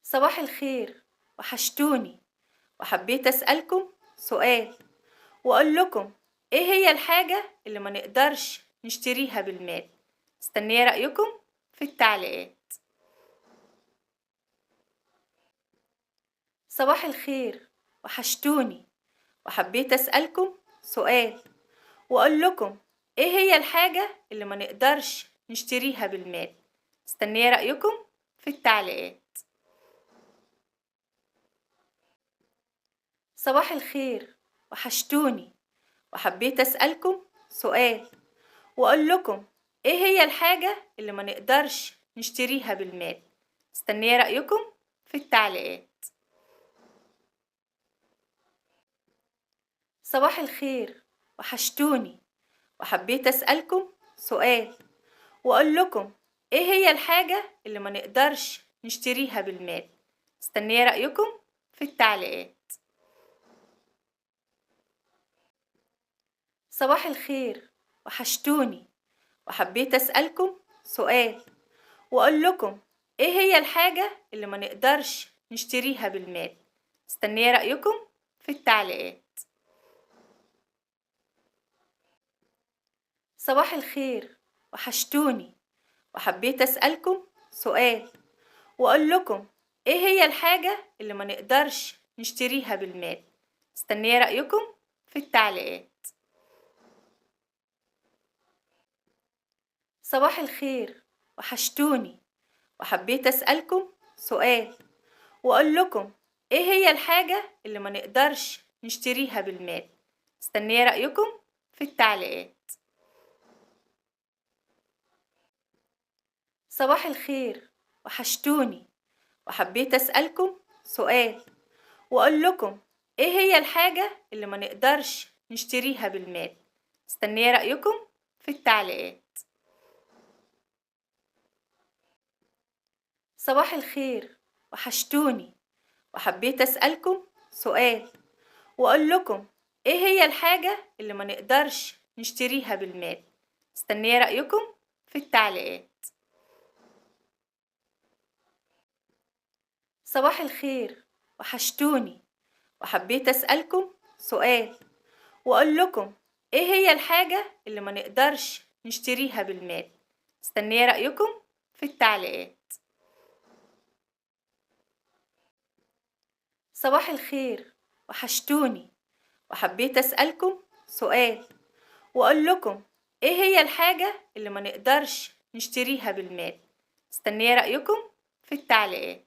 صباح الخير، وحشتوني. وحبيت أسألكم سؤال وأقول لكم إيه هي الحاجة اللي ما نقدرش نشتريها بالمال؟ مستنية رأيكم في التعليقات. صباح الخير، وحشتوني. وحبيت أسألكم سؤال وأقول لكم إيه هي الحاجة اللي ما نقدرش نشتريها بالمال؟ مستنية رأيكم في التعليقات. صباح الخير، وحشتوني. وحبيت أسألكم سؤال وأقول لكم إيه هي الحاجة اللي ما نقدرش نشتريها بالمال؟ مستنية رأيكم في التعليقات. صباح الخير، وحشتوني. وحبيت أسألكم سؤال وأقول لكم إيه هي الحاجة اللي ما نقدرش نشتريها بالمال؟ مستنية رأيكم في التعليقات. صباح الخير، وحشتوني. وحبيت أسألكم سؤال وأقول لكم إيه هي الحاجة اللي ما نقدرش نشتريها بالمال؟ مستنية رأيكم في التعليقات. صباح الخير، وحشتوني. وحبيت أسألكم سؤال وأقول لكم إيه هي الحاجة اللي ما نقدرش نشتريها بالمال؟ مستنية رأيكم في التعليقات. صباح الخير، وحشتوني. وحبيت أسألكم سؤال وأقول لكم إيه هي الحاجة اللي ما نقدرش نشتريها بالمال؟ مستنية رأيكم في التعليقات. صباح الخير، وحشتوني. وحبيت أسألكم سؤال وأقول لكم إيه هي الحاجة اللي ما نقدرش نشتريها بالمال؟ مستنية رأيكم في التعليقات. صباح الخير، وحشتوني. وحبيت أسألكم سؤال وأقول لكم إيه هي الحاجة اللي ما نقدرش نشتريها بالمال؟ مستنية رأيكم في التعليقات. صباح الخير، وحشتوني. وحبيت أسألكم سؤال وأقول لكم إيه هي الحاجة اللي ما نقدرش نشتريها بالمال؟ مستنية رأيكم في التعليقات. صباح الخير، وحشتوني. وحبيت أسألكم سؤال وأقول لكم إيه هي الحاجة اللي ما نقدرش نشتريها بالمال؟ مستنية رأيكم في التعليقات.